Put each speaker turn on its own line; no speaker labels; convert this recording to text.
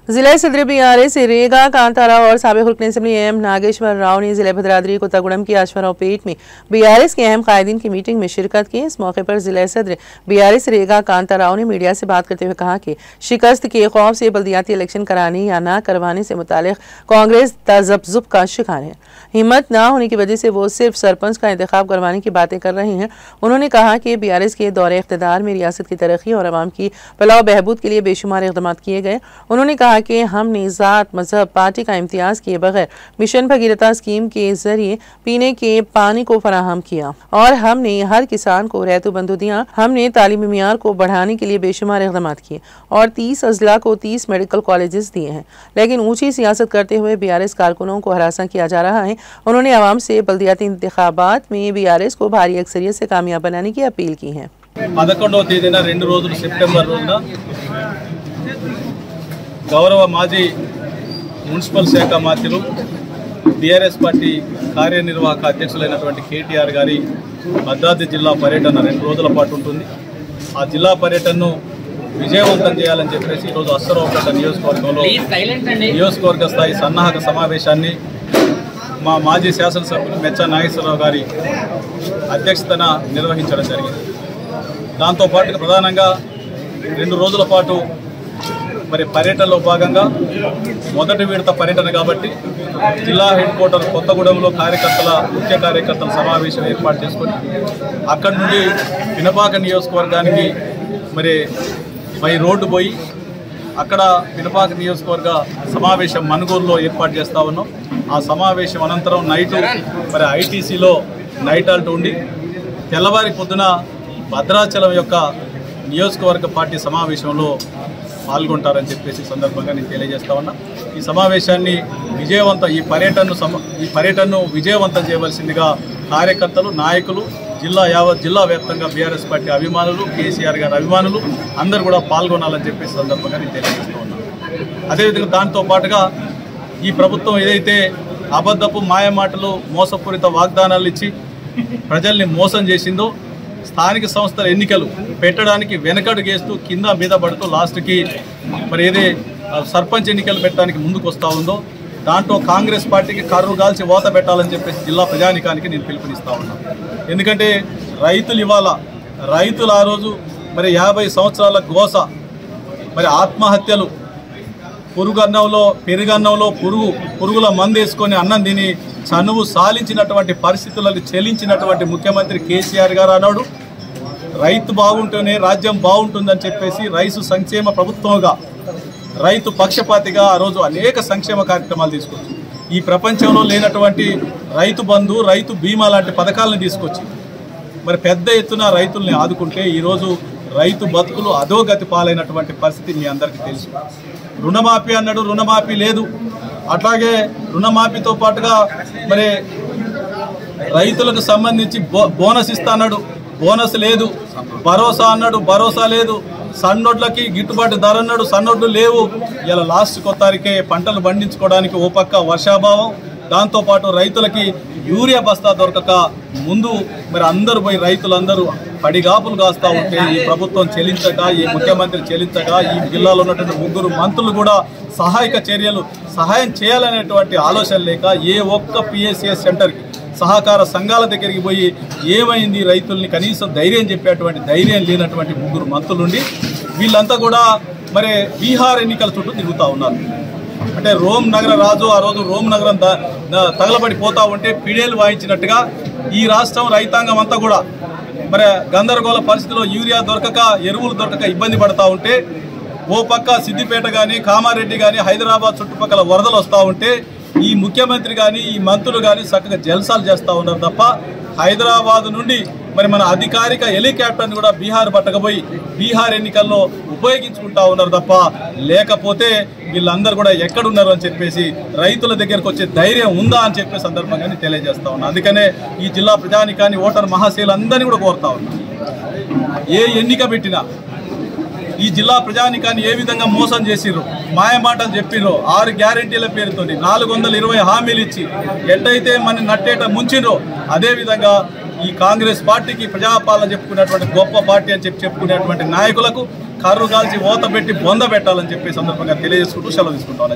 जिला सदर बीआरएस रेगा कांताराव और साबिक रुकन असेंबली एम नागेश्वर राव ने जिला भद्राद्री कोत्तागुड़म की आश्वराव पेट में बीआरएस के अहम कायदीन की मीटिंग में शिरकत की। इस मौके पर जिला सदर बीआरएस रेगा कांताराव ने मीडिया से बात करते हुए कहा कि शिकस्त के खौफ से बल्दियाती इलेक्शन कराने या न करवाने से मुतालिक कांग्रेस तजब्जुब का शिकार है। हिम्मत न होने की वजह से वो सिर्फ सरपंच का इंतखाब करवाने की बातें कर रही हैं। उन्होंने कहा कि बीआरएस के दौरे इख्तिदार में रियासत की तरक्की और अवाम की फलाह बहबूद के लिए बेशुमार इक़दाम किए गए। उन्होंने कहा कि हमने ज़ात मजहब पार्टी का इम्तियाज़ किए बगैर मिशन भगीरथा स्कीम के जरिए पीने के पानी को फराहम किया और हमने हर किसान को रैतु बंधु दिया। हमने तालीमी मियार को बढ़ाने के लिए बेशुमार इक़दाम किए और 30 अजला को 30 मेडिकल कॉलेजेस दिए हैं। लेकिन ऊंची सियासत करते हुए बीआरएस कारकुनों को हरासा किया जा रहा है। उन्होंने आवाम से बल्दियाती इंतखाबात में बीआरएस को भारी अक्सरियत से कामयाब बनाने की अपील की है।
11వ తేదీన 2 రోజులు సెప్టెంబర్ రోజున గౌరవ మాజీ మున్సిపల్ శాఖ మంత్రులు బీఆర్ఎస్ పార్టీ కార్యనిర్వాహక అధ్యక్షులైనటువంటి కేటీఆర్ గారి భద్రాద్రి జిల్లా పర్యటన 2 రోజుల పాటు ఉంటుంది। ఆ జిల్లా పర్యటనను విజయవంతం చేయాలని చెప్పేసి ఈరోజు అశ్వరావుపేట నియోజకవర్గంలో నియోజకవర్గ స్థాయి సన్నాహక సమావేశాన్ని మా మాజీ శాసనసభ్యులు మెచ్చా నాగేశ్వరరావు గారి అధ్యక్షతన నిర్వహించడం జరిగింది। దాంతో పాటుగా ప్రధానంగా 2 రోజుల పాటు మరి పర్యటనలో భాగంగా మొదటి విడత పర్యటన కాబట్టి జిల్లా హెడ్ క్వార్టర్ కొత్తగూడెంలో ముఖ్య కార్యకర్తల సమావేశం ఏర్పాటు చేసుకొని అక్కడి నుండి పినపాక నియోజకవర్గానికి మరి బై రోడ్డు పోయి అక్కడ పినపాక నియోజకవర్గ సమావేశం మనుగూరులో ఏర్పాటు చేస్తూ ఉన్నాం। ఆ సమావేశం అనంతరం నైటు మరి ఐటీసీలో నైట్ ఆల్ట్ ఉండి తెల్లవారి పొద్దున భద్రాచలం యొక్క నియోజకవర్గ పార్టీ సమావేశంలో పాల్గొంటారని చెప్పేసి సందర్భంగా నేను తెలియజేస్తా ఉన్నా। ఈ సమావేశాన్ని ఈ పర్యటనను విజయవంతం చేయవలసిందిగా కార్యకర్తలు నాయకులు జిల్లా వ్యాప్తంగా బీఆర్ఎస్ పార్టీ అభిమానులు కేసీఆర్ గారి అభిమానులు అందరూ కూడా పాల్గొనాలని చెప్పేసి సందర్భంగా నేను తెలియజేస్తూ ఉన్నాను। అదేవిధంగా దాంతో పాటుగా ఈ ప్రభుత్వం ఏదైతే అబద్ధపు మాయమాటలు మోసపూరిత వాగ్దానాలు ఇచ్చి ప్రజల్ని మోసం చేసిందో స్థానిక సంస్థల ఎన్నికలు పెట్టడానికి వెనకడుగేస్తూ కింద మీద పడుతూ లాస్ట్కి మరి సర్పంచ్ ఎన్నికలు పెట్టడానికి ముందుకు వస్తూ ఉందో దాంట్లో కాంగ్రెస్ పార్టీకి కర్రు గాల్చి ఓత పెట్టాలని చెప్పేసి జిల్లా ప్రజానికానికి నేను పిలుపునిస్తా ఉన్నాను। ఎందుకంటే రైతులు ఆ రోజు మరి 50 సంవత్సరాల గోస మరి ఆత్మహత్యలు పెరుగన్నంలో పురుగుల మందు వేసుకొని అన్నం తిని చనువు సాలించినటువంటి పరిస్థితులను చెల్లించినటువంటి ముఖ్యమంత్రి కేసీఆర్ గారు అన్నాడు రైతు బాగుంటేనే రాజ్యం బాగుంటుందని చెప్పేసి రైతు సంక్షేమ ప్రభుత్వంగా రైతు పక్షపాతిగా ఆ రోజు అనేక సంక్షేమ కార్యక్రమాలు తీసుకొచ్చి ఈ ప్రపంచంలో లేనటువంటి రైతు బంధు రైతు బీమా లాంటి పథకాలను తీసుకొచ్చి మరి పెద్ద ఎత్తున రైతుల్ని ఆదుకుంటే ఈరోజు రైతు బతుకులు అధోగతి పాలైనటువంటి పరిస్థితి మీ అందరికీ తెలుసు। రుణమాఫీ అన్నాడు, రుణమాఫీ లేదు। అట్లాగే రుణమాఫీతో పాటుగా మరి రైతులకు సంబంధించి బోనస్ ఇస్తా అన్నాడు, బోనస్ లేదు। భరోసా అన్నాడు, భరోసా లేదు। సన్నొడ్లకి గిట్టుబాటు ధర అన్నాడు, సన్నొడ్లు లేవు। ఇలా లాస్ట్ కొత్తారికే పంటలు పండించుకోవడానికి ఓ పక్క వర్షాభావం, దాంతోపాటు రైతులకి యూరియా బస్తా దొరకక ముందు మరి అందరూ పోయి రైతులందరూ పడిగాపులు కాస్తూ ఉంటే ఈ ప్రభుత్వం చెల్లించక ఈ ముఖ్యమంత్రి చెల్లించక ఈ జిల్లాలో ఉన్నటువంటి 3 మంత్రులు కూడా సహాయం చేయాలనేటువంటి ఆలోచన లేక ఏ ఒక్క పిఎస్సిఎస్ సెంటర్కి సహకార సంఘాల దగ్గరికి పోయి ఏమైంది రైతుల్ని కనీసం ధైర్యం చెప్పేటువంటి ధైర్యం లేనటువంటి 3 మంత్రులుండి వీళ్ళంతా కూడా మరి బీహార్ ఎన్నికల చుట్టూ తిరుగుతూ ఉన్నారు। అంటే రోమ్ నగర రాజు ఆ రోజు రోమ్ నగరం తగలబడిపోతూ ఉంటే పిడేలు వాయించినట్టుగా ఈ రాష్ట్రం రైతాంగం అంతా కూడా మరి గందరగోళ పరిస్థితిలో యూరియా దొరకక ఎరువులు దొరకక ఇబ్బంది పడతా ఉంటే ఓ పక్క సిద్దిపేట కానీ కామారెడ్డి కానీ హైదరాబాద్ చుట్టుపక్కల వరదలు వస్తూ ఉంటే ఈ ముఖ్యమంత్రి కానీ ఈ మంత్రులు కానీ చక్కగా జల్సాలు చేస్తూ ఉన్నారు తప్ప హైదరాబాద్ నుండి మరి మన అధికారిక హెలికాప్టర్ని కూడా బీహార్ పట్టకపోయి బీహార్ ఎన్నికల్లో ఉపయోగించుకుంటా ఉన్నారు తప్ప లేకపోతే వీళ్ళందరూ కూడా ఎక్కడున్నారు అని చెప్పేసి రైతుల దగ్గరకు వచ్చే ధైర్యం ఉందా అని చెప్పే సందర్భంగా తెలియజేస్తా ఉన్నా। అందుకనే ఈ జిల్లా ప్రజానికాన్ని ఓటర్ మహాశయులందరినీ కూడా కోరుతా ఉన్నా ఏ ఎన్నిక పెట్టినా ఈ జిల్లా ప్రజానికాన్ని ఏ విధంగా మోసం చేసిర్రు, మాయమాటలు చెప్పిర్రు, 6 గ్యారెంటీల పేరుతో 420 హామీలు ఇచ్చి ఎట్టయితే మన నట్టేట ముంచిర్రో అదేవిధంగా ఈ కాంగ్రెస్ పార్టీకి ప్రజాపాలన చెప్పుకునేటువంటి గొప్ప పార్టీ అని చెప్పుకునేటువంటి నాయకులకు కర్రు కాల్చి ఓత పెట్టి బొంద పెట్టాలని చెప్పి సందర్భంగా తెలియజేసుకుంటూ సెలవు తీసుకుంటాను.